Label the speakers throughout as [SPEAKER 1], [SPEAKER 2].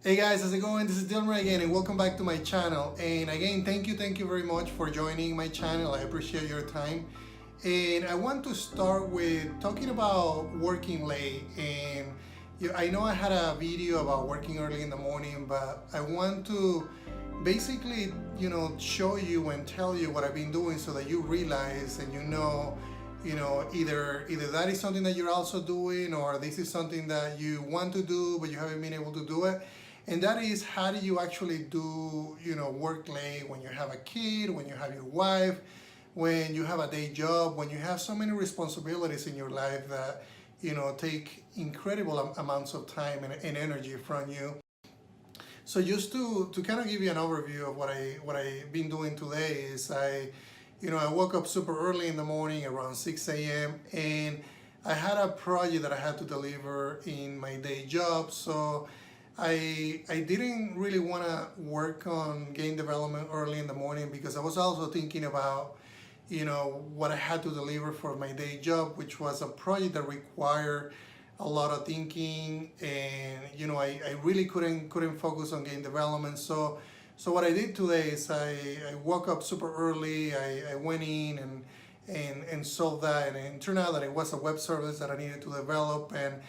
[SPEAKER 1] Hey guys, how's it going? This is Dilmer again and welcome back to my channel. And again, thank you very much for joining my channel. I appreciate your time. And I want to start with talking about working late. And I know I had a video about working early in the morning, but I want to basically, show you and tell you what I've been doing so that you realize and either that is something that you're also doing or this is something that you want to do but you haven't been able to do it. And that is, how do you actually do, work late when you have a kid, when you have your wife, when you have a day job, when you have so many responsibilities in your life that, take incredible amounts of time and energy from you. So just to kind of give you an overview of what I've been doing today is I woke up super early in the morning around 6 a.m. and I had a project that I had to deliver in my day job. So I didn't really want to work on game development early in the morning because I was also thinking about what I had to deliver for my day job, which was a project that required a lot of thinking, and I really couldn't focus on game development. So what I did today is I woke up super early. I went in and solved that, and it turned out that it was a web service that I needed to develop, and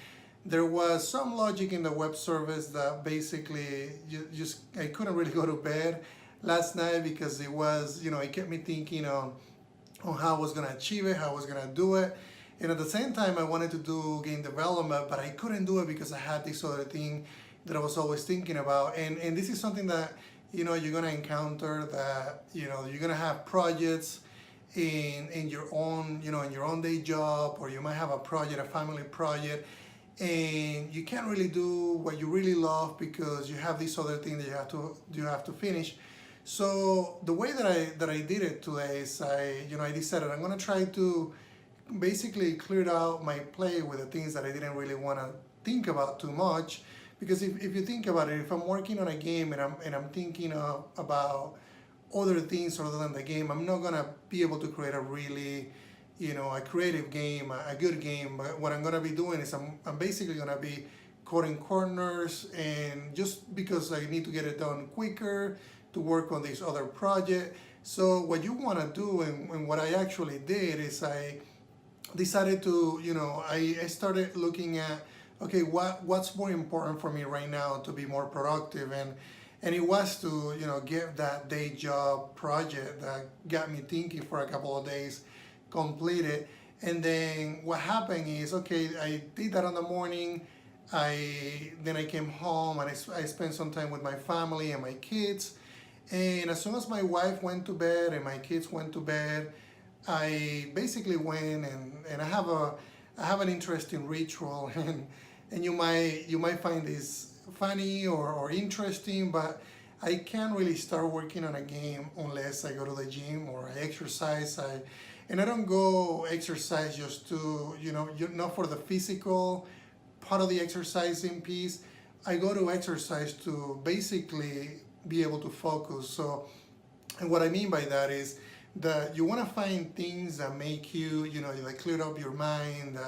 [SPEAKER 1] there was some logic in the web service that basically just I couldn't really go to bed last night because it was, it kept me thinking on how I was going to achieve it, how I was going to do it. And at the same time, I wanted to do game development, but I couldn't do it because I had this other thing that I was always thinking about. And this is something that, you're going to encounter, that, you're going to have projects in your own, in your own day job, or you might have a project, a family project, and you can't really do what you really love because you have this other thing that you have to finish. So the way that I did it today is I decided I'm going to try to basically clear out my plate with the things that I didn't really want to think about too much. Because if you think about it, if I'm working on a game and I'm thinking about other things other than the game, I'm not gonna be able to create a really, a creative game, a good game. But what I'm gonna be doing is I'm basically gonna be cutting corners, and just because I need to get it done quicker to work on this other project. So what you wanna do, and what I actually did is I decided to, I started looking at, okay, what's more important for me right now to be more productive, and it was to get that day job project that got me thinking for a couple of days completed. And then what happened is, okay, I did that in the morning. Then I came home and I spent some time with my family and my kids. And as soon as my wife went to bed and my kids went to bed, I basically went and I have an interesting ritual, and you might find this funny or interesting, but I can't really start working on a game unless I go to the gym or I exercise. And I don't go exercise just to, not for the physical part of the exercising piece. I go to exercise to basically be able to focus. So, and what I mean by that is that you want to find things that make you, that clear up your mind,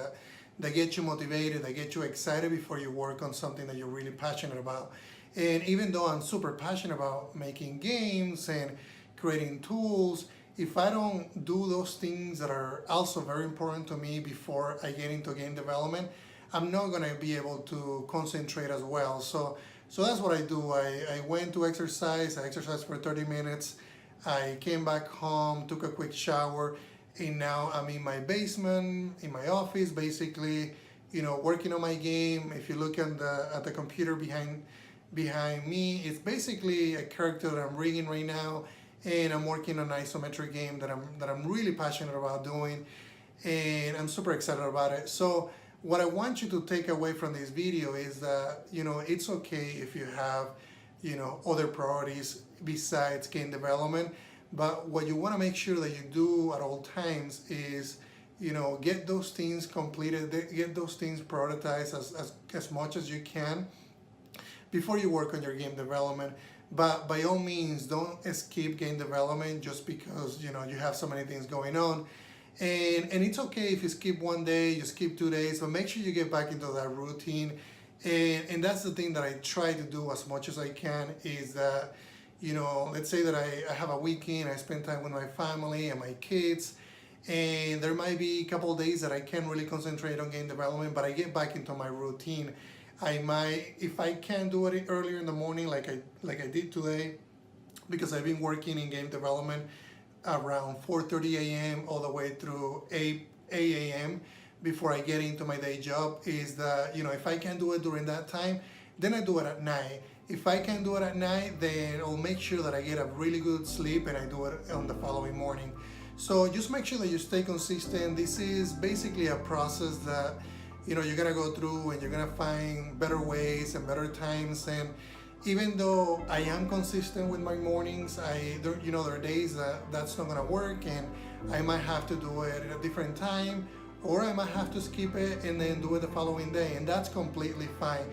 [SPEAKER 1] that get you motivated, that get you excited before you work on something that you're really passionate about. And even though I'm super passionate about making games and creating tools, if I don't do those things that are also very important to me before I get into game development, I'm not going to be able to concentrate as well. So that's what I do. I went to exercise. I exercised for 30 minutes. I came back home, took a quick shower, and now I'm in my basement, in my office, basically, working on my game. If you look at the computer behind me, it's basically a character that I'm reading right now, and I'm working on an isometric game that I'm really passionate about doing, and I'm super excited about it. So what I want you to take away from this video is that, it's okay if you have, other priorities besides game development. But what you want to make sure that you do at all times is, get those things completed, get those things prioritized as much as you can before you work on your game development. But by all means, don't skip game development just because, you have so many things going on. And it's okay if you skip one day, you skip 2 days, but make sure you get back into that routine And that's the thing that I try to do as much as I can, is that, let's say that I have a weekend, I spend time with my family and my kids, and there might be a couple of days that I can't really concentrate on game development, but I get back into my routine. I might, if I can't do it earlier in the morning like I did today, because I've been working in game development around 4:30 a.m. all the way through 8 a.m. before I get into my day job, is that, if I can do it during that time, then I do it at night. If I can do it at night, then I'll make sure that I get a really good sleep and I do it on the following morning. So just make sure that you stay consistent. This is basically a process that you're gonna go through, and you're gonna find better ways and better times. And even though I am consistent with my mornings, there are days that that's not gonna work, and I might have to do it at a different time, or I might have to skip it and then do it the following day, and that's completely fine.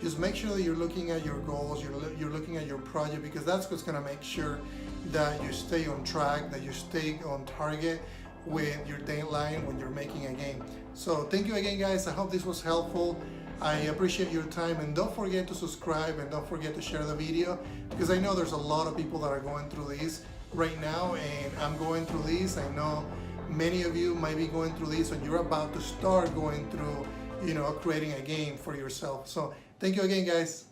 [SPEAKER 1] Just make sure that you're looking at your goals, you're looking at your project, because that's what's gonna make sure that you stay on track, that you stay on target with your deadline when you're making a game. So thank you again, guys. I hope this was helpful. I appreciate your time, and don't forget to subscribe, and don't forget to share the video, because I know there's a lot of people that are going through this right now, and I'm going through this. I know many of you might be going through this, and you're about to start going through, creating a game for yourself. So thank you again, guys.